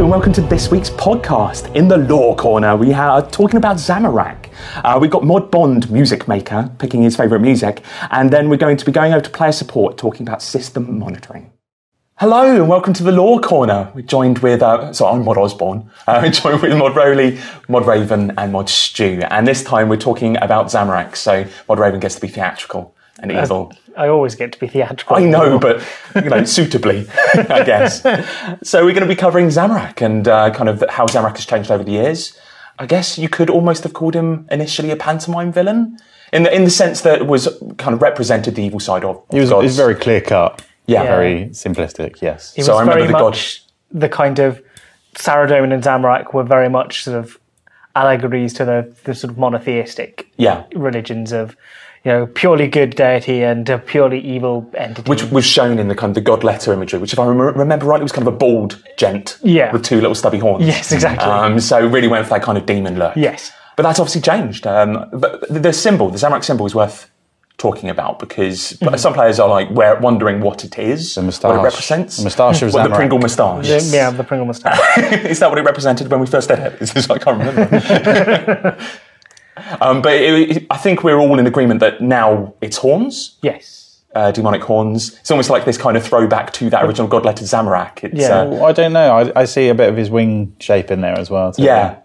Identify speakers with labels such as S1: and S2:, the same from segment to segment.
S1: and welcome to this week's podcast. In the Lore Corner, we are talking about Zamorak. We've got Mod Bond, music maker, picking his favourite music, and then we're going to be going over to player support, talking about system monitoring. Hello, and welcome to the Lore Corner. We're joined with, I'm Mod Osborne. We're joined with Mod Rowley, Mod Raven, and Mod Stu. And this time we're talking about Zamorak, so Mod Raven gets to be theatrical and evil.
S2: I always get to be theatrical.
S1: I know, but, suitably, I guess. So we're going to be covering Zamorak and kind of how Zamorak has changed over the years. I guess you could almost have called him initially a pantomime villain, in the sense that it was kind of represented the evil side of
S3: He was very clear-cut.
S1: Yeah.
S3: Very simplistic, yes.
S2: He was very much the kind of Saradomin and Zamorak were very much sort of allegories to the sort of monotheistic religions of, purely good deity and a purely evil entity.
S1: Which was shown in the kind of the god letter imagery, which if I remember rightly was kind of a bald gent with two little stubby horns.
S2: Yes, exactly.
S1: So really went for that kind of demon look.
S2: Yes.
S1: But that's obviously changed. But the symbol, the Zamorak symbol, is worth talking about because some players are like wondering what it is,
S3: the moustache,
S1: what it represents.
S3: The moustache of Zamorak.
S1: The Pringle moustache.
S2: Yeah, the Pringle moustache.
S1: Is that what it represented when we first did it? I can't remember. But I think we're all in agreement that now it's horns.
S2: Yes.
S1: Demonic horns. It's almost like this kind of throwback to that original god-lettered Zamorak.
S3: I don't know. I see a bit of his wing shape in there as well.
S1: Yeah,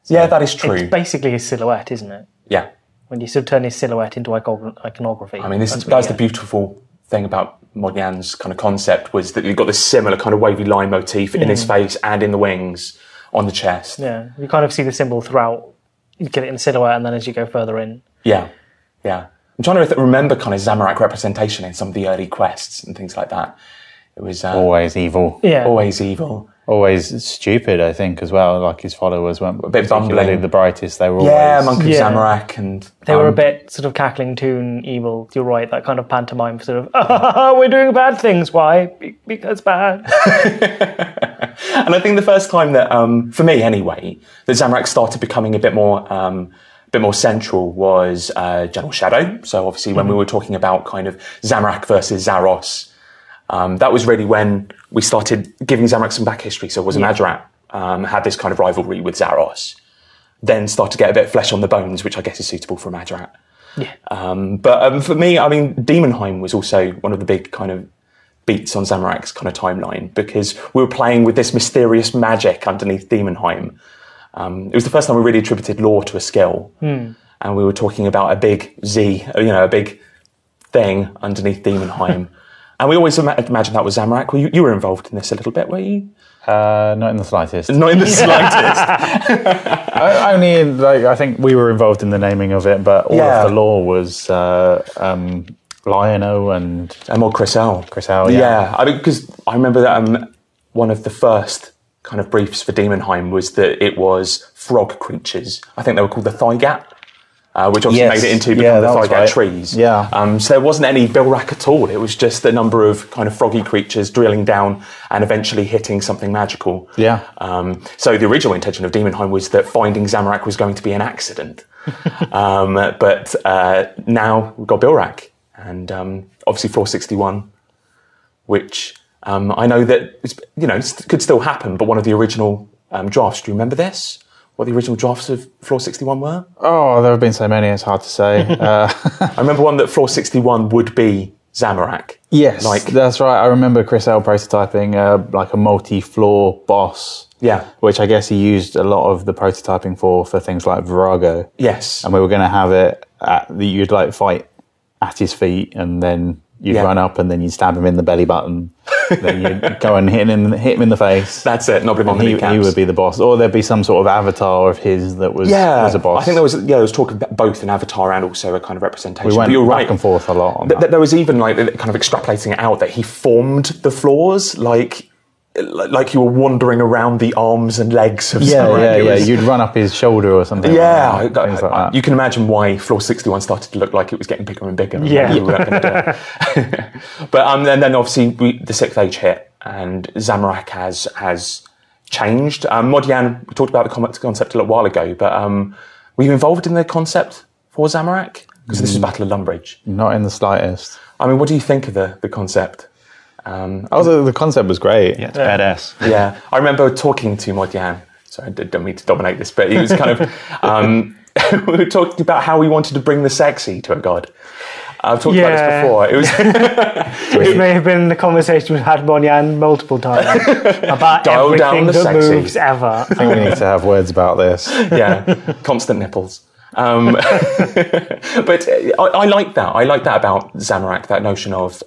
S1: that is true.
S2: It's basically his silhouette, isn't it?
S1: Yeah.
S2: When you sort of turn his silhouette into iconography.
S1: I mean, that's the beautiful thing about Modyan's kind of concept was that you've got this similar kind of wavy line motif in his face and in the wings on the chest.
S2: Yeah, you kind of see the symbol throughout. You get it in silhouette, and then as you go further in.
S1: Yeah. I'm trying to remember kind of Zamorak representation in some of the early quests and things like that. It was
S3: always evil.
S2: Yeah.
S1: Always evil.
S3: Always stupid, I think, as well. Like his followers weren't
S1: a bit bumbling.
S3: The brightest. They were always...
S1: Monk of Zamorak. And
S2: they were a bit sort of cackling toon evil. You're right, that kind of pantomime sort of, we're doing bad things. Why? Because bad.
S1: And I think the first time that, for me anyway, that Zamorak started becoming a bit more central was General Shadow. So obviously when we were talking about kind of Zamorak versus Zaros, that was really when we started giving Zamorak some back history. So it was Madrat had this kind of rivalry with Zaros, then started to get a bit of flesh on the bones, which I guess is suitable for Madrat.
S2: Yeah.
S1: But for me, I mean, Demonheim was also one of the big kind of beats on Zamorak's kind of timeline because we were playing with this mysterious magic underneath Demonheim. It was the first time we really attributed lore to a skill. And we were talking about a big Z, a big thing underneath Demonheim. And we always imagined that was Zamorak. Well, you were involved in this a little bit, were you?
S3: Not in the slightest.
S1: Not in the slightest.
S3: I think we were involved in the naming of it, but all of the lore was Lionel and
S1: More Chris L.
S3: Yeah.
S1: I mean, because I remember that one of the first kind of briefs for Demonheim was that it was frog creatures. I think they were called the Thighat. Which obviously made it into the Thighat trees.
S3: Yeah.
S1: So there wasn't any Bilrak at all. It was just a number of kind of froggy creatures drilling down and eventually hitting something magical.
S3: Yeah.
S1: So the original intention of Demonheim was that finding Zamorak was going to be an accident. But now we've got Bilrak and obviously Floor 61, which I know that could still happen. But one of the original drafts. Do you remember this? What the original drafts of Floor 61 were?
S3: Oh, there have been so many, it's hard to say.
S1: I remember one that Floor 61 would be Zamorak.
S3: Yes, that's right. I remember Chris L prototyping like a multi-floor boss.
S1: Yeah.
S3: Which I guess he used a lot of the prototyping for things like Virago.
S1: Yes.
S3: And we were going to have it you'd like fight at his feet and then you'd run up and then you'd stab him in the belly button. Then you'd go and hit him in the face.
S1: That's it. Not him
S3: he would be the boss, or there'd be some sort of avatar of his that was a boss.
S1: I think there was talk about both an avatar and also a kind of representation.
S3: We went back and forth a lot on that.
S1: There was even like kind of extrapolating it out that he formed the floors like you were wandering around the arms and legs of Zamorak.
S3: Yeah. You'd run up his shoulder or something.
S1: Yeah,
S3: like that, things like that.
S1: You can imagine why Floor 61 started to look like it was getting bigger and bigger.
S2: Yeah.
S1: But and then obviously the 6th Age hit, and Zamorak has changed. Modyan, we talked about the concept a little while ago, but were you involved in the concept for Zamorak? Because this is Battle of Lumbridge.
S3: Not in the slightest.
S1: I mean, what do you think of the concept?
S3: The concept was great.
S4: Yeah, it's badass.
S1: Yeah, I remember talking to Mod Yan. Sorry, I don't mean to dominate this, but he was kind of... we were talking about how we wanted to bring the sexy to a god. I've talked about this before. It was
S2: Which may have been the conversation we've had Mod Yan multiple times about
S1: Dial
S2: everything
S1: down the
S2: that
S1: sexy.
S2: moves ever.
S3: I think we need to have words about this.
S1: Yeah, constant nipples. But I like that. I like that about Zamorak, that notion of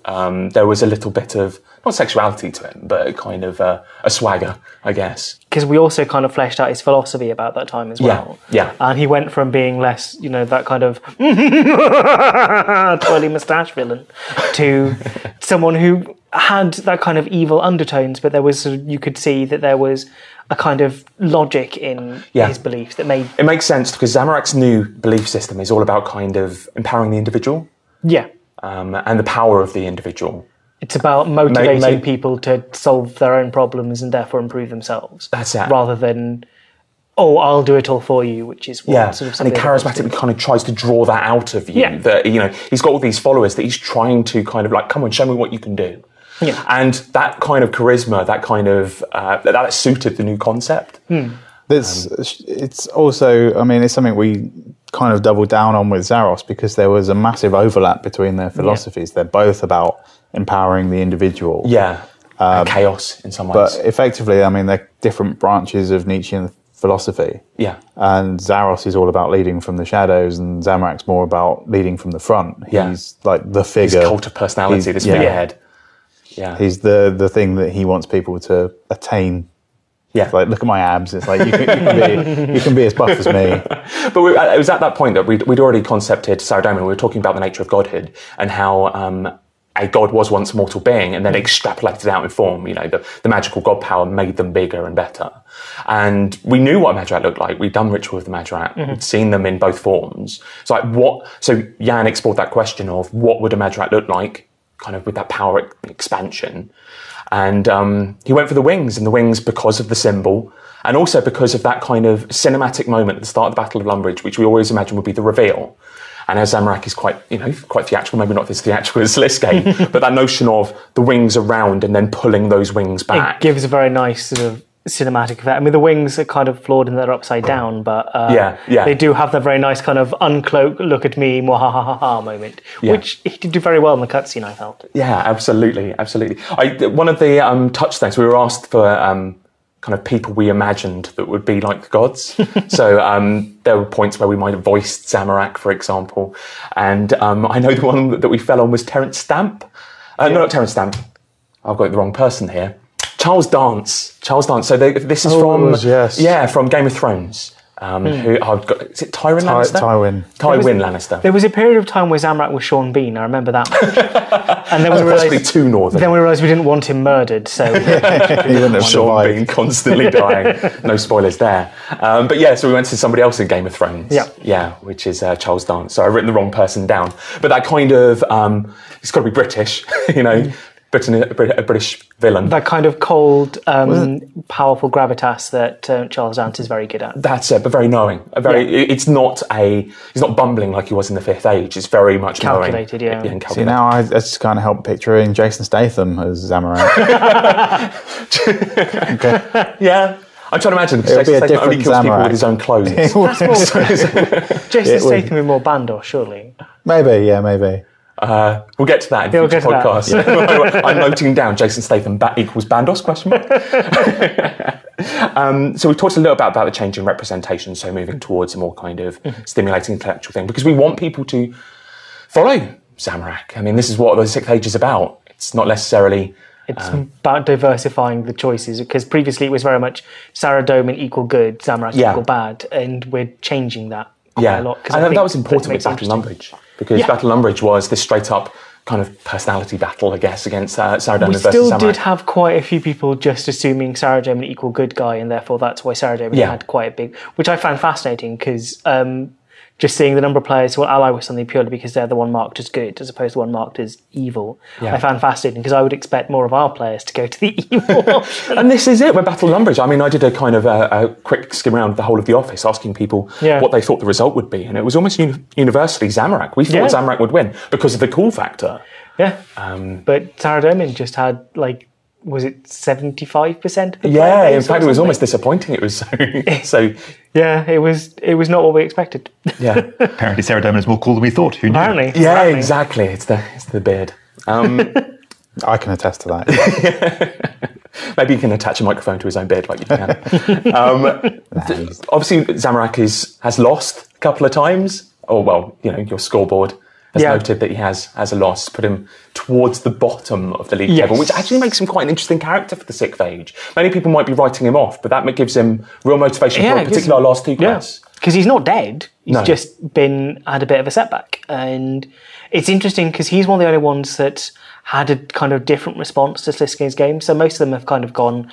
S1: there was a little bit of, not sexuality to it, but kind of a swagger, I guess.
S2: Because we also kind of fleshed out his philosophy about that time as well.
S1: Yeah.
S2: And he went from being less, that kind of twirly moustache villain to someone who had that kind of evil undertones, but there was, you could see that there was a kind of logic in his beliefs that made...
S1: It makes sense because Zamorak's new belief system is all about kind of empowering the individual.
S2: Yeah.
S1: And the power of the individual.
S2: It's about motivating people to solve their own problems and therefore improve themselves.
S1: That's it.
S2: Rather than, I'll do it all for you, which is what sort of...
S1: And he charismatically kind of tries to draw that out of you.
S2: Yeah.
S1: That, he's got all these followers that he's trying to kind of like, come on, show me what you can do.
S2: Yeah.
S1: And that kind of charisma, that kind of, that suited the new concept.
S3: It's also, it's something we kind of doubled down on with Zaros because there was a massive overlap between their philosophies. They're both about empowering the individual.
S1: Yeah, and chaos in some ways.
S3: But effectively, they're different branches of Nietzschean philosophy.
S1: Yeah.
S3: And Zaros is all about leading from the shadows and Zamorak's more about leading from the front. He's like the figure.
S1: His cult of personality, this figurehead. Yeah.
S3: He's the thing that he wants people to attain. Yeah. It's like, look at my abs. It's like, you can be as buff as me.
S1: But it was at that point that we'd already concepted Saradomin. We were talking about the nature of godhood and how a god was once a mortal being and then extrapolated out in form. The magical god power made them bigger and better. And we knew what a Madrat looked like. We'd done Ritual of the Madrat. We'd seen them in both forms. So Jan explored that question of what would a Madrat look like, kind of with that power expansion. And he went for the wings, and the wings because of the symbol, and also because of that kind of cinematic moment at the start of the Battle of Lumbridge, which we always imagine would be the reveal. And as Zamorak is quite theatrical, maybe not as theatrical as Slissgate, but that notion of the wings around and then pulling those wings back.
S2: It gives a very nice sort of cinematic effect. The wings are kind of flawed and they're upside down, but they do have that very nice kind of uncloak, look at me, mwahahaha moment, which he did do very well in the cutscene, I felt.
S1: Yeah, absolutely. One of the touchstones, we were asked for kind of people we imagined that would be like the gods. So there were points where we might have voiced Zamorak, for example. And I know the one that we fell on was Terence Stamp. No, not Terence Stamp. I've got the wrong person here. Charles Dance. So this is from Game of Thrones. Is it Tywin Lannister? Tywin Lannister.
S2: There was a period of time where Zamorak was Sean Bean. I remember that much. And then we
S1: realised too northern.
S2: Then we realised we didn't want him murdered. So
S3: he wouldn't have
S1: Sean Bean constantly dying. No spoilers there. So we went to somebody else in Game of Thrones. Yeah, which is Charles Dance. So I've written the wrong person down. But that kind of it's got to be British, a British villain.
S2: That kind of cold, powerful gravitas that Charles Dance is very good at.
S1: That's it, but very knowing. He's not bumbling like he was in the Fifth Age. It's very much
S2: calculated,
S1: knowing.
S2: Calculated.
S3: See, now I just kind of help picturing Jason Statham as Zamorak.
S1: Okay. Yeah. I'm trying to imagine because Jason Statham only kills people with his own clothes.
S2: Jason Statham with more Bandos, surely.
S3: Maybe.
S1: We'll get to that in future podcasts. I'm noting down Jason Statham equals Bandos ? So we've talked a little about the change in representation, so moving towards a more kind of stimulating intellectual thing, because we want people to follow Zamorak. This is what the Sixth Age is about. It's not necessarily...
S2: It's about diversifying the choices, because previously it was very much Saradomin equal good, Zamorak equal bad, and we're changing that quite a lot.
S1: And that was important with Battle of Lumbridge. Because Battle of Lumbridge was this straight-up kind of personality battle, I guess, against Saradomin versus Zamorak.
S2: We still did have quite a few people just assuming Saradomin equal good guy, and therefore that's why Saradomin had quite a big... Which I found fascinating, because just seeing the number of players who will ally with something purely because they're the one marked as good, as opposed to one marked as evil, I found fascinating, because I would expect more of our players to go to the evil option.
S1: And this is it, with Battle of Lumbridge. I did a kind of a quick skim around the whole of the office, asking people what they thought the result would be, and it was almost universally Zamorak. We thought Zamorak would win because of the cool factor.
S2: Yeah. But Saradomin just had, like, was it 75% of the
S1: Yeah, in fact, it was almost disappointing. It was so.
S2: Yeah, it was not what we expected.
S1: Yeah.
S4: Apparently Saradomin is more cool than we thought. Who knew?
S2: Apparently.
S1: Yeah, exactly. It's the beard.
S3: I can attest to that.
S1: Maybe he can attach a microphone to his own beard like you can. Obviously, Zamorak has lost a couple of times. Or, well, your scoreboard has noted that he has a loss, put him towards the bottom of the league table, which actually makes him quite an interesting character for the Sixth Age. Many people might be writing him off, but that gives him real motivation for particularly our last two quests.
S2: Because he's not dead. He's just had a bit of a setback. And it's interesting because he's one of the only ones that had a kind of different response to Sliski's game. So most of them have kind of gone,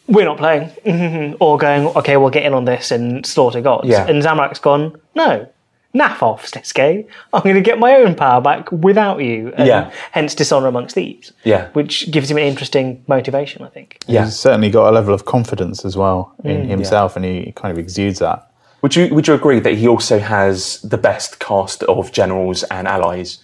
S2: we're not playing, or going, okay, we'll get in on this and slaughter gods. Yeah. And Zamorak's gone, no, naff off, Sliski. I'm going to get my own power back without you. And hence Dishonour Amongst Thieves. Yeah. Which gives him an interesting motivation, I think.
S3: Yeah. He's certainly got a level of confidence as well in himself, and he kind of exudes that.
S1: Would you agree that he also has the best cast of generals and allies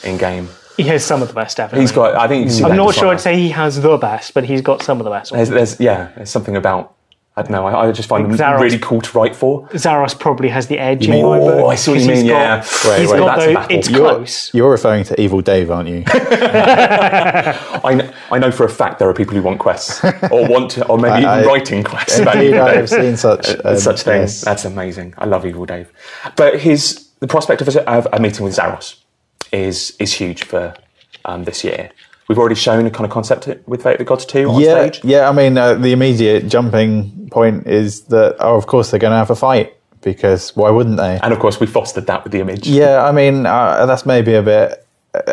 S1: in game?
S2: He has some of the best, definitely.
S1: He's got. I think.
S2: I'm not sure I'd say he has the best, but he's got some of the best.
S1: There's something about. I don't know. I just find them really cool to write for.
S2: Zaros probably has the edge in my book.
S1: Oh, I see what you mean.
S2: It's close.
S3: You're referring to Evil Dave, aren't you?
S1: I know for a fact there are people who want quests or maybe even writing quests.
S3: Indeed, I have seen such
S1: things. Yes. That's amazing. I love Evil Dave. But the prospect of a meeting with Zaros is huge for this year. We've already shown a kind of concept with Fate of the Gods 2 on stage.
S3: Yeah, I mean, the immediate jumping point is that, of course, they're going to have a fight, because why wouldn't they?
S1: And, of course, we fostered that with the image.
S3: Yeah, I mean, that's maybe a bit...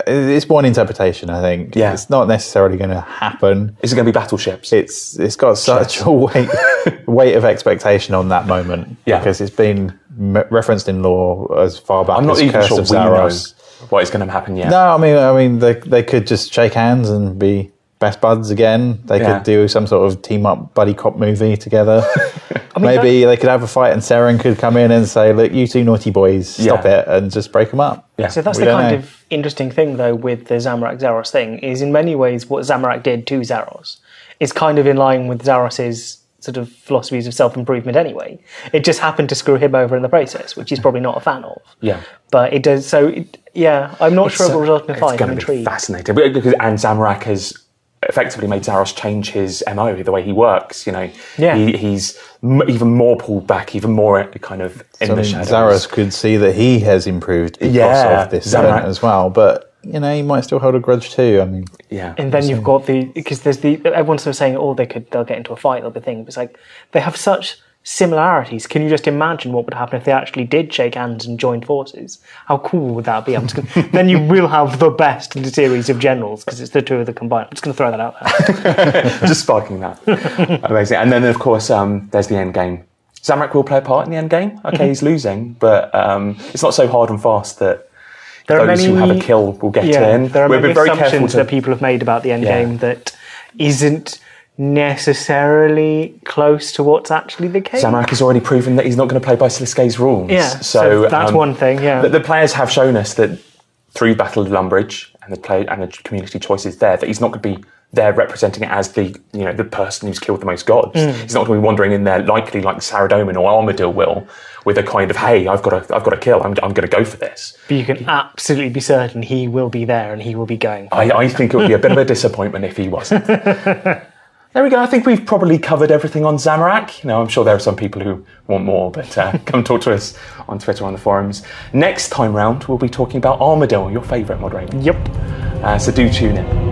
S3: it's one interpretation, I think. Yeah. It's not necessarily going to happen.
S1: Is it going to be battleships?
S3: It's got such a weight of expectation on that moment, because it's been referenced in lore as far back as Curse of Zaros.
S1: What is going to happen yet?
S3: No, I mean, they could just shake hands and be best buds again. They could do some sort of team up buddy cop movie together. Maybe they could have a fight and Seren could come in and say, "Look, you two naughty boys, stop it," and just break them up.
S2: Yeah. So that's the kind of interesting thing, though, with the Zamorak Zaros thing, is in many ways what Zamorak did to Zaros is kind of in line with Zaros's sort of philosophies of self-improvement anyway. It just happened to screw him over in the process, which he's probably not a fan of. Yeah. But it does, I'm not sure it will result in a fight. I'm intrigued.
S1: Fascinating. And Zamorak has effectively made Zaros change his MO, the way he works, He's even more pulled back, even more kind of in the shadows.
S3: Zaros could see that he has improved because of this event as well, but he might still hold a grudge too. I mean,
S2: and then you've got because there's everyone's sort of saying, they'll get into a fight, they'll be thing. But it's like they have such similarities. Can you just imagine what would happen if they actually did shake hands and joined forces? How cool would that be? Then you will have the best in the series of generals because it's the two of the combined. I'm just going to throw that out there.
S1: Just sparking that. Amazing. And then of course there's the end game. Zamorak will play a part in the end game. Okay, he's losing, but it's not so hard and fast that those who have a kill will get in.
S2: There are many assumptions that people have made about the end game that isn't necessarily close to what's actually the case.
S1: Zamorak has already proven that he's not going to play by Sliski's rules.
S2: Yeah, so that's one thing. Yeah,
S1: the players have shown us that through Battle of Lumbridge and the community choices there, that he's not going to be there representing it as the person who's killed the most gods. He's not going to be wandering in there likely like Saradomin or Armadil will, with a kind of, hey, I've got a kill, I'm going to go for this.
S2: But you can absolutely be certain he will be there and he will be going.
S1: I think it would be a bit of a disappointment if he wasn't. There we go. I think we've probably covered everything on Zamorak. I'm sure there are some people who want more, but come talk to us on Twitter or on the forums. Next time round, we'll be talking about Armadil, your favourite mod raven.
S2: Yep.
S1: So do tune in.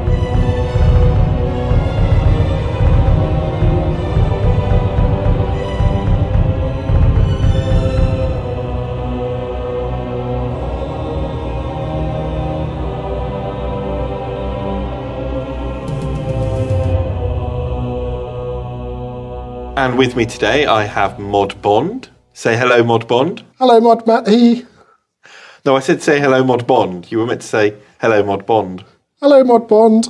S5: And with me today, I have Mod Bond. Say hello, Mod Bond.
S6: Hello, Mod Matty.
S5: No, I said say hello, Mod Bond. You were meant to say hello, Mod Bond.
S6: Hello, Mod Bond.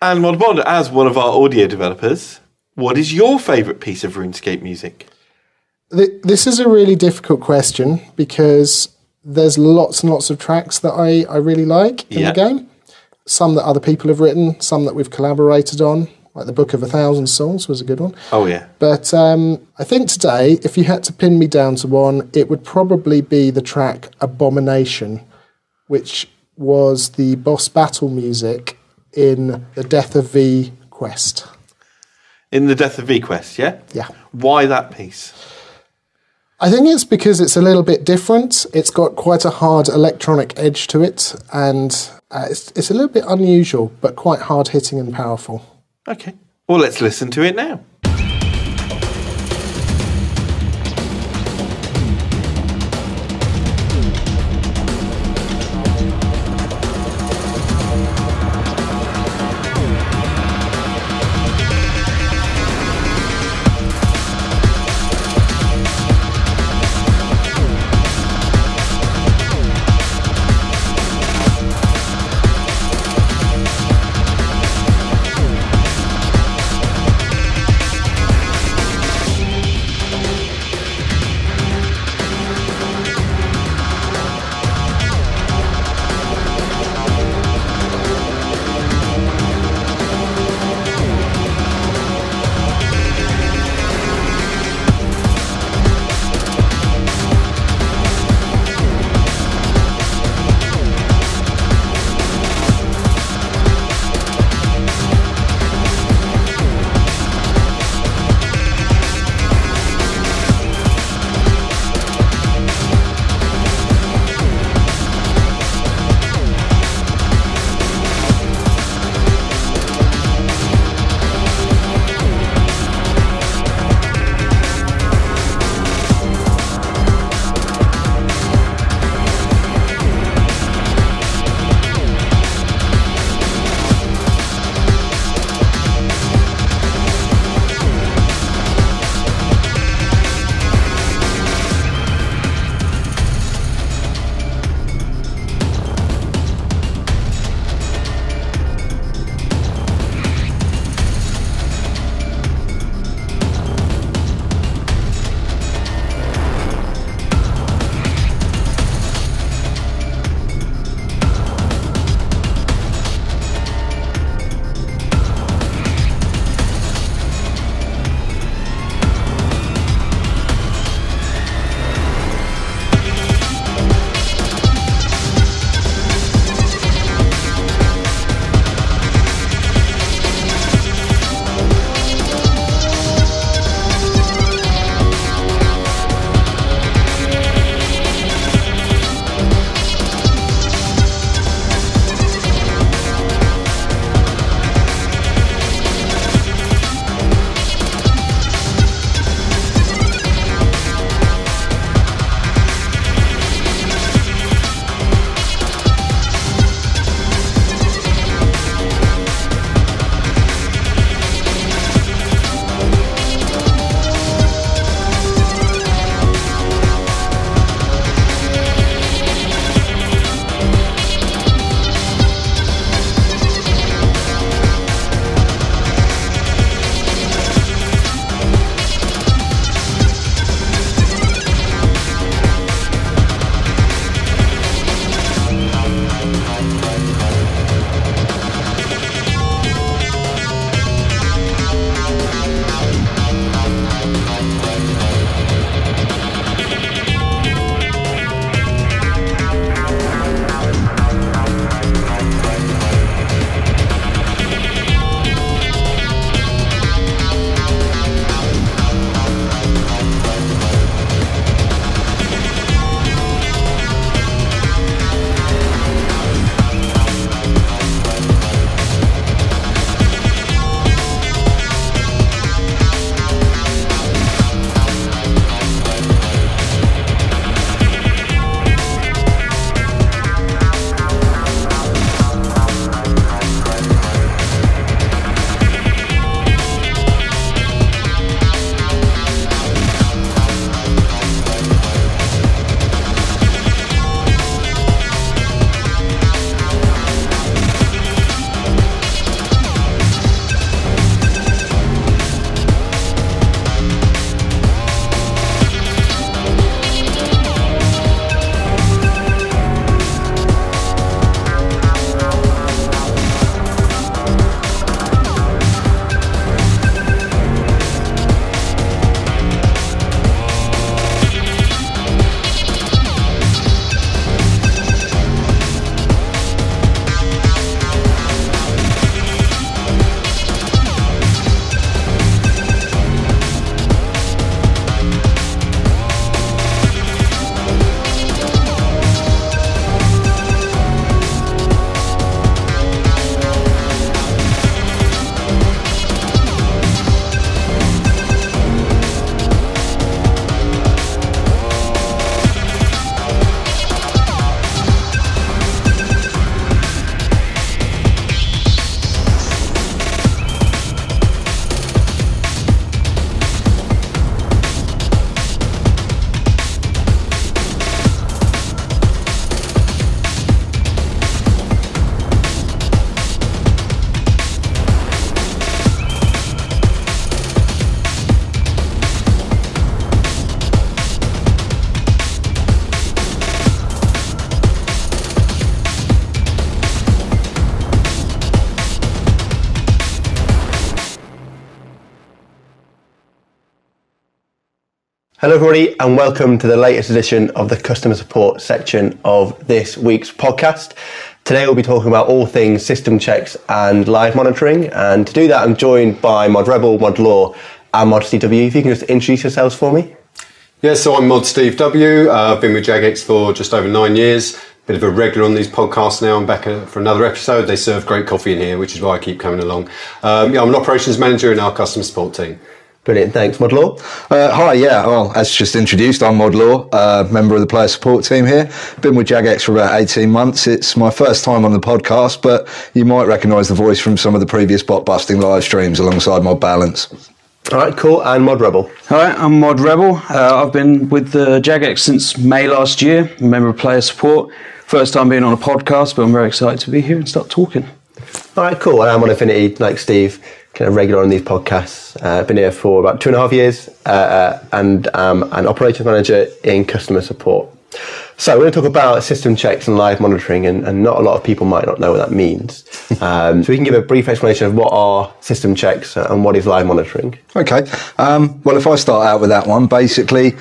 S5: And Mod Bond, as one of our audio developers, what is your favourite piece of RuneScape music?
S6: This is a really difficult question because there's lots and lots of tracks that I really like in the game. Some that other people have written, some that we've collaborated on, like the Book of 1,000 Songs was a good one.
S5: Oh, yeah.
S6: But I think today, if you had to pin me down to one, it would probably be the track Abomination, which was the boss battle music in the Death of V quest.
S5: In the Death of V quest, yeah?
S6: Yeah.
S5: Why that piece?
S6: I think it's because it's a little bit different. It's got quite a hard electronic edge to it, and it's a little bit unusual, but quite hard-hitting and powerful.
S5: Okay. Well, let's listen to it now.
S7: Hello everybody and welcome to the latest edition of the customer support section of this week's podcast. Today we'll be talking about all things system checks and live monitoring, and to do that I'm joined by Mod Rebel, Mod Lore and Mod Steve W. If you can just introduce yourselves for me.
S8: Yeah, so I'm Mod Steve W. I've been with Jagex for just over 9 years. Bit of a regular on these podcasts now. I'm back for another episode. They serve great coffee in here, which is why I keep coming along. I'm an operations manager in our customer support team.
S7: Brilliant, thanks. Mod Lore?
S3: Hi, well, as just introduced, I'm Mod Lore, member of the player support team here. Been with Jagex for about 18 months. It's my first time on the podcast, but you might recognise the voice from some of the previous bot-busting live streams alongside Mod Balance.
S7: All right, cool. And Mod Rebel?
S9: Hi, I'm Mod Rebel. I've been with Jagex since May last year, a member of player support. First time being on a podcast, but I'm very excited to be here and start talking.
S7: All right, cool. And I'm on Affinity, like Steve, kind of regular on these podcasts. Been here for about 2.5 years and an operations manager in customer support. So we're going to talk about system checks and live monitoring, and not a lot of people might not know what that means. So we can give a brief explanation of what are system checks and what is live monitoring.
S3: Okay. Well, if I start out with that one, basically,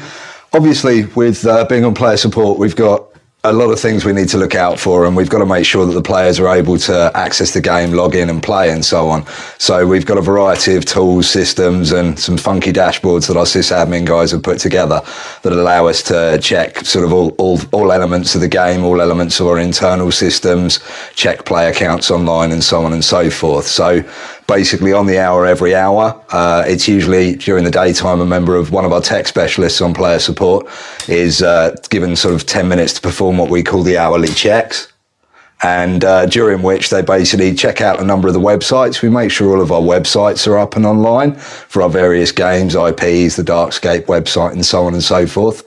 S3: obviously with being on player support, we've got a lot of things we need to look out for, and we've got to make sure that the players are able to access the game, log in and play and so on. So we've got a variety of tools, systems and some funky dashboards that our sysadmin guys have put together that allow us to check sort of all elements of the game, all elements of our internal systems, check player accounts online and so on and so forth. So basically on the hour, every hour, it's usually during the daytime a member of one of our tech specialists on player support is given sort of 10 minutes to perform what we call the hourly checks, and during which they basically check out a number of the websites. We make sure all of our websites are up and online for our various games, IPs, the Darkscape website and so on and so forth.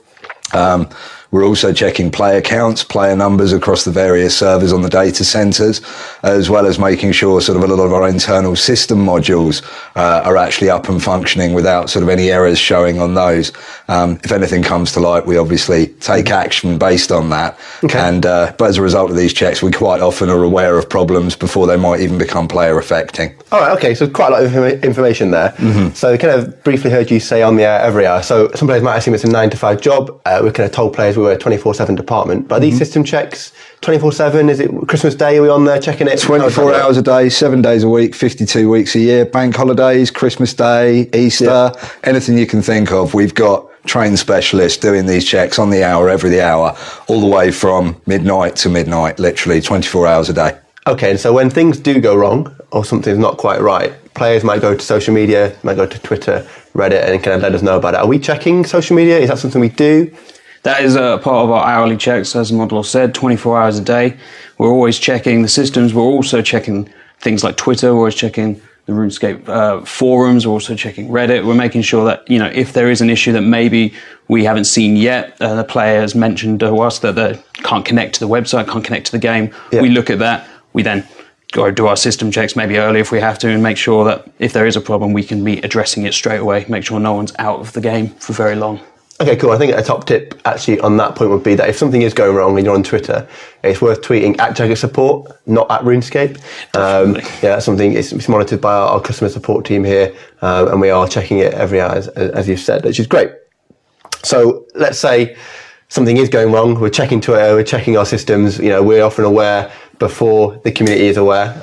S3: We're also checking player counts, player numbers across the various servers on the data centers, as well as making sure sort of a lot of our internal system modules are actually up and functioning without sort of any errors showing on those. If anything comes to light, we obviously take action based on that. Okay. And but as a result of these checks, we quite often are aware of problems before they might even become player affecting.
S7: All right, okay, so quite a lot of information there. Mm-hmm. So we kind of briefly heard you say on the hour, every hour. So some players might assume it's a 9 to 5 job. We kind of told players we were a 24/7 department, but are these system checks 24/7? Is it Christmas Day? Are we on there checking it?
S3: 24 hours a day, 7 days a week, 52 weeks a year, bank holidays, Christmas Day, Easter, anything you can think of. We've got trained specialists doing these checks on the hour, every hour, all the way from midnight to midnight, literally 24 hours a day.
S7: Okay, and so when things do go wrong or something's not quite right, players might go to social media, might go to Twitter, Reddit, and kind of let us know about it. Are we checking social media? Is that something we do?
S9: That is a part of our hourly checks, as Mod Lore said, 24 hours a day. We're always checking the systems. We're also checking things like Twitter. We're always checking the RuneScape forums. We're also checking Reddit. We're making sure that, if there is an issue that maybe we haven't seen yet, the player has mentioned to us that they can't connect to the website, can't connect to the game. Yeah. We look at that. We then go do our system checks maybe early if we have to, and make sure that if there is a problem, we can be addressing it straight away, make sure no one's out of the game for very long.
S7: Okay, cool. I think a top tip actually on that point would be that if something is going wrong and you're on Twitter, it's worth tweeting at Jagex Support, not at RuneScape. That's something, it's monitored by our customer support team here, and we are checking it every hour, as you've said, which is great. So let's say something is going wrong, we're checking Twitter, we're checking our systems, we're often aware before the community is aware,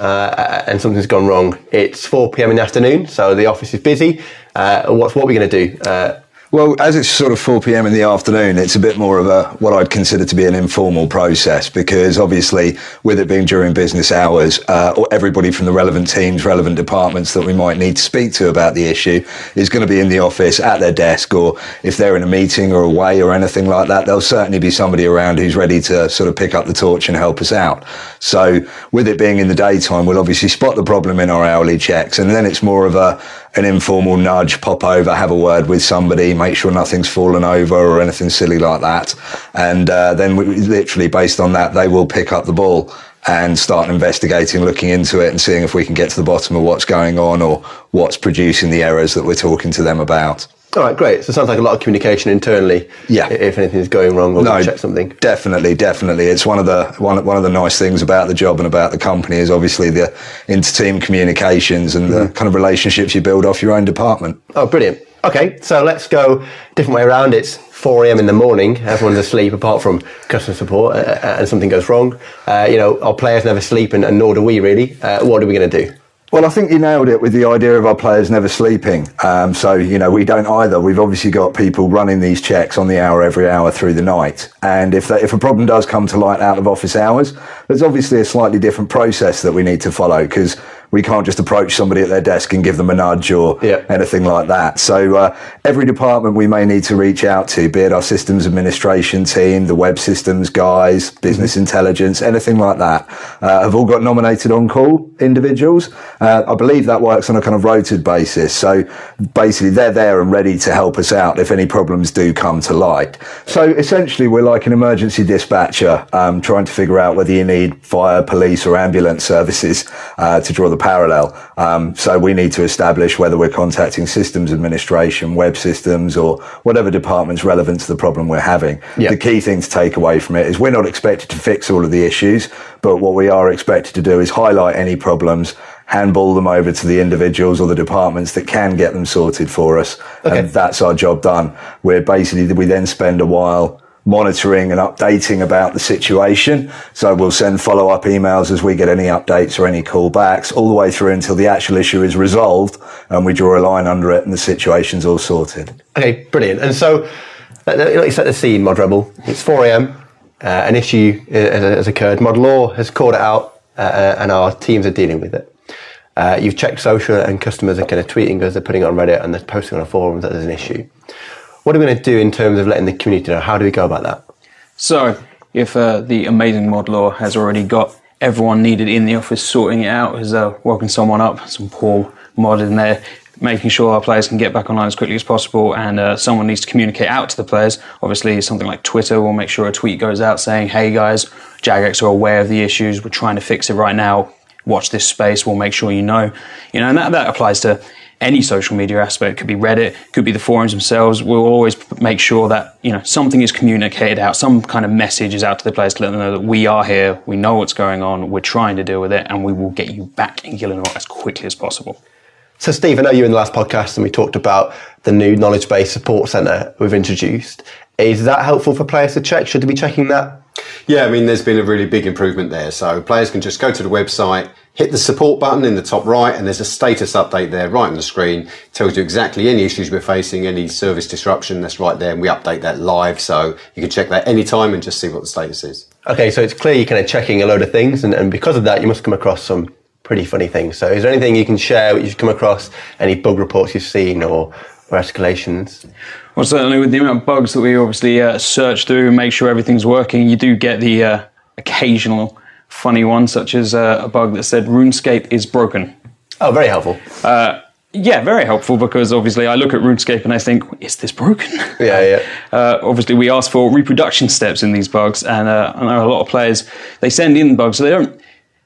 S7: and something's gone wrong. It's 4 p.m. in the afternoon, so the office is busy. What are we going to do?
S3: Well, as it's sort of 4 p.m. in the afternoon, it's a bit more of what I'd consider to be an informal process, because obviously with it being during business hours, everybody from the relevant teams, relevant departments that we might need to speak to about the issue is going to be in the office at their desk, or if they're in a meeting or away or anything like that, there'll certainly be somebody around who's ready to sort of pick up the torch and help us out. So with it being in the daytime, we'll obviously spot the problem in our hourly checks, and then it's more of an informal nudge, pop over, have a word with somebody, make sure nothing's fallen over or anything silly like that. And then we, literally based on that, they will pick up the ball and start investigating, looking into it and seeing if we can get to the bottom of what's going on or what's producing the errors that we're talking to them about.
S7: All right, great. So it sounds like a lot of communication internally. Yeah. If anything is going wrong or check something.
S3: Definitely. It's one of the nice things about the job and about the company is obviously the inter-team communications and the kind of relationships you build off your own department.
S7: Oh, brilliant. Okay, so let's go different way around. It's 4 a.m. in the morning. Everyone's asleep apart from customer support, and something goes wrong. Our players never sleep, and nor do we really. What are we going to do?
S10: Well, I think you nailed it with the idea of our players never sleeping. We don't either. We've obviously got people running these checks on the hour every hour through the night. And if a problem does come to light out of office hours, there's obviously a slightly different process that we need to follow, because we can't just approach somebody at their desk and give them a nudge or anything like that. So every department we may need to reach out to, be it our systems administration team, the web systems guys, business intelligence, anything like that, have all got nominated on-call individuals. I believe that works on a kind of rotated basis. So basically they're there and ready to help us out if any problems do come to light. So essentially we're like an emergency dispatcher, trying to figure out whether you need fire, police or ambulance services to draw the parallel. So we need to establish whether we're contacting systems administration, web systems, or whatever department's relevant to the problem we're having. Yep. The key thing to take away from it is we're not expected to fix all of the issues, but what we are expected to do is highlight any problems, handball them over to the individuals or the departments that can get them sorted for us. Okay. And that's our job done. We then spend a while monitoring and updating about the situation. So we'll send follow-up emails as we get any updates or any callbacks, all the way through until the actual issue is resolved and we draw a line under it and the situation's all sorted.
S7: Okay, brilliant. And so, let's set the scene, Mod Rebel. It's 4 a.m. An issue has occurred. Mod Lore has called it out, and our teams are dealing with it. You've checked social, and customers are kind of tweeting us, they're putting it on Reddit, and they're posting on the forums that there's an issue. What are we going to do in terms of letting the community know? How do we go about that?
S9: So, if the amazing Mod Lore has already got everyone needed in the office sorting it out, has woken someone up, some poor mod in there, making sure our players can get back online as quickly as possible, and someone needs to communicate out to the players. Obviously, something like Twitter will make sure a tweet goes out saying, hey guys, Jagex are aware of the issues, we're trying to fix it right now, watch this space, we'll make sure you know. And that applies to any social media aspect. Could be Reddit, could be the forums themselves. We'll always make sure that something is communicated out, some kind of message is out to the players to let them know that we are here, we know what's going on, we're trying to deal with it, and we will get you back in Gillinor as quickly as possible.
S7: So Steve, I know you were in the last podcast and we talked about the new knowledge-based support centre we've introduced. Is that helpful for players to check? Should they be checking that?
S8: Yeah, I mean, there's been a really big improvement there. So players can just go to the website, hit the support button in the top right, and there's a status update there right on the screen. It tells you exactly any issues we're facing, any service disruption, that's right there, and we update that live. So you can check that anytime and just see what the status is. Okay, so it's clear you're kind of checking a load of things, and because of that, you must come across some pretty funny things. So is there anything you can share, what you've come across, any bug reports you've seen or escalations?
S9: Well, certainly with the amount of bugs that we obviously search through and make sure everything's working, you do get the occasional funny one, such as a bug that said RuneScape is broken.
S7: Oh, very helpful.
S9: Yeah, very helpful, because obviously I look at RuneScape and I think, is this broken?
S7: Yeah.
S9: Obviously we ask for reproduction steps in these bugs, and I know a lot of players, they send in bugs, so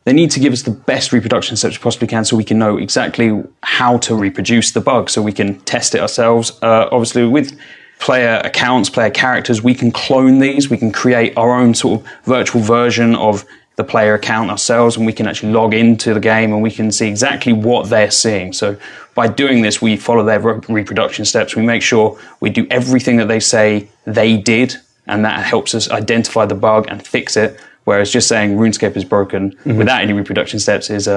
S9: they need to give us the best reproduction steps we possibly can so we can know exactly how to reproduce the bug, so we can test it ourselves. Obviously with player accounts, player characters, we can clone these, we can create our own sort of virtual version of the player account ourselves, and we can actually log into the game and we can see exactly what they're seeing. So by doing this, we follow their reproduction steps, we make sure we do everything that they say they did, and that helps us identify the bug and fix it. Whereas just saying RuneScape is broken without any reproduction steps is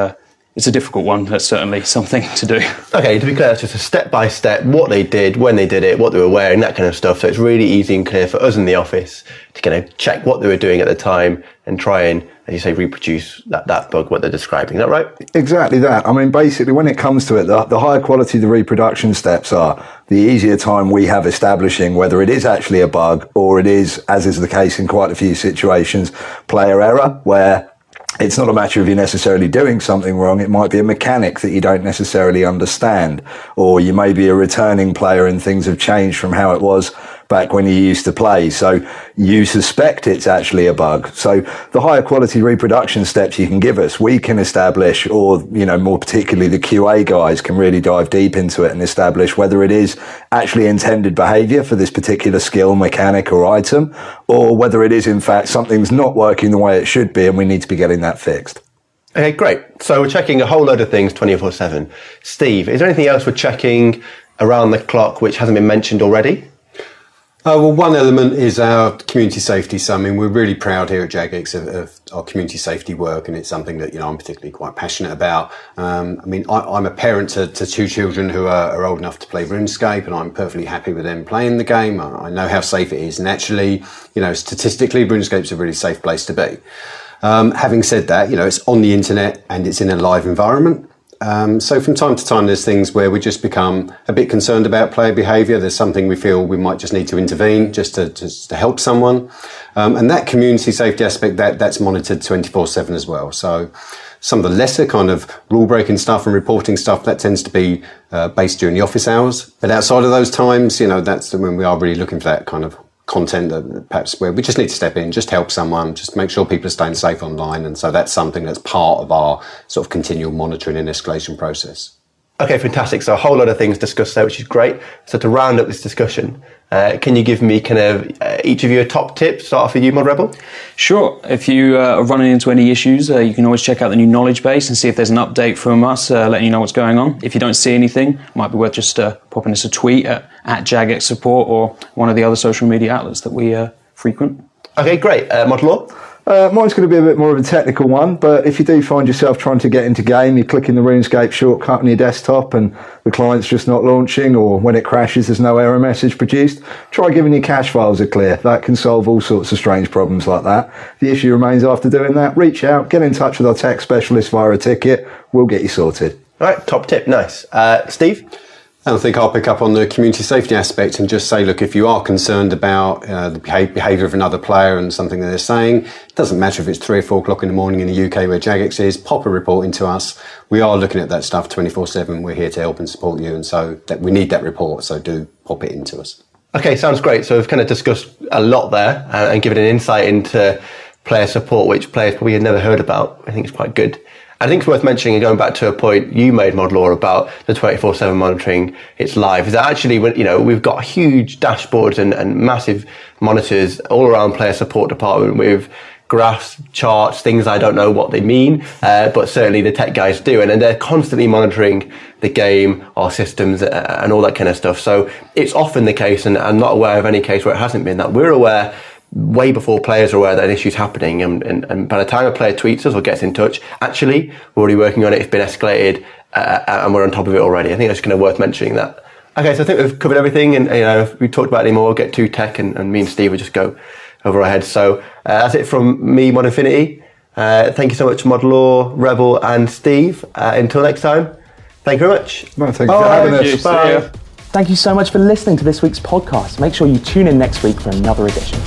S9: it's a difficult one. That's certainly something to do. Okay, to be clear, that's just a step-by-step, what they did, when they did it, what they were wearing, that kind of stuff. So it's really easy and clear for us in the office to kind of check what they were doing at the time and try and, as you say, reproduce that bug, what they're describing. Is that right?
S10: Exactly that. I mean, basically, when it comes to it, the higher quality the reproduction steps are, the easier time we have establishing whether it is actually a bug or it is, as is the case in quite a few situations, player error, where it's not a matter of you necessarily doing something wrong. It might be a mechanic that you don't necessarily understand, or you may be a returning player and things have changed from how it was back when you used to play. So you suspect it's actually a bug. So the higher quality reproduction steps you can give us, we can establish, or, more particularly the QA guys can really dive deep into it and establish whether it is actually intended behavior for this particular skill, mechanic or item, or whether it is in fact something's not working the way it should be and we need to be getting that fixed.
S7: Okay, great. So we're checking a whole load of things 24/7. Steve, is there anything else we're checking around the clock which hasn't been mentioned already?
S8: Well, one element is our community safety. So, I mean, we're really proud here at Jagex of our community safety work, and it's something that, I'm particularly quite passionate about. I'm a parent to 2 children who are old enough to play RuneScape, and I'm perfectly happy with them playing the game. I know how safe it is, and actually, statistically, RuneScape's a really safe place to be. Having said that, it's on the internet and it's in a live environment. So from time to time, there's things where we just become a bit concerned about player behaviour. There's something we feel we might just need to intervene just to help someone. And that community safety aspect, that's monitored 24/7 as well. So some of the lesser kind of rule-breaking stuff and reporting stuff, that tends to be based during the office hours. But outside of those times, that's when we are really looking for that kind of content that perhaps where we just need to step in, just help someone, just make sure people are staying safe online. And so that's something that's part of our sort of continual monitoring and escalation process.
S7: Okay, fantastic. So a whole lot of things discussed there, which is great. So to round up this discussion, can you give me kind of each of you a top tip? Start off with you, Mod Rebel.
S9: Sure. If you are running into any issues, you can always check out the new knowledge base and see if there's an update from us, letting you know what's going on. If you don't see anything, it might be worth just popping us a tweet at Jagex Support or one of the other social media outlets that we frequent.
S7: Okay, great. Mod Lore?
S10: Mine's going to be a bit more of a technical one, but if you do find yourself trying to get into game, you're clicking the RuneScape shortcut on your desktop and the client's just not launching, or when it crashes there's no error message produced, try giving your cache files a clear. That can solve all sorts of strange problems like that. If the issue remains after doing that, reach out, get in touch with our tech specialist via a ticket, we'll get you sorted.
S7: All right, top tip, nice. Steve?
S8: And I think I'll pick up on the community safety aspect and just say, look, if you are concerned about the behaviour of another player and something that they're saying, it doesn't matter if it's 3 or 4 o'clock in the morning in the UK where Jagex is, pop a report into us. We are looking at that stuff 24/7. We're here to help and support you. And so we need that report. So do pop it into us.
S7: Okay, sounds great. So we've kind of discussed a lot there and given an insight into player support, which players probably had never heard about. I think it's quite good. I think it's worth mentioning, and going back to a point you made, Mod Lore, about the 24/7 monitoring, it's live, is that actually, we've got huge dashboards and massive monitors all around player support department with graphs, charts, things I don't know what they mean, but certainly the tech guys do, and they're constantly monitoring the game, our systems, and all that kind of stuff. So it's often the case, and I'm not aware of any case where it hasn't been, that we're aware way before players are aware that an issue's happening, and by the time a player tweets us or gets in touch, actually we're already working on it, it's been escalated, and we're on top of it already. I think that's kind of worth mentioning that. Okay, so I think we've covered everything, and if we talked about it anymore, we'll get too tech, and me and Steve will just go over our heads. So that's it from me, Mod Infinity. Thank you so much, Mod Lore, Rebel, and Steve. Until next time, thank you very much.
S10: No, thank you for having us.
S7: Bye.
S1: Thank you so much for listening to this week's podcast. Make sure you tune in next week for another edition.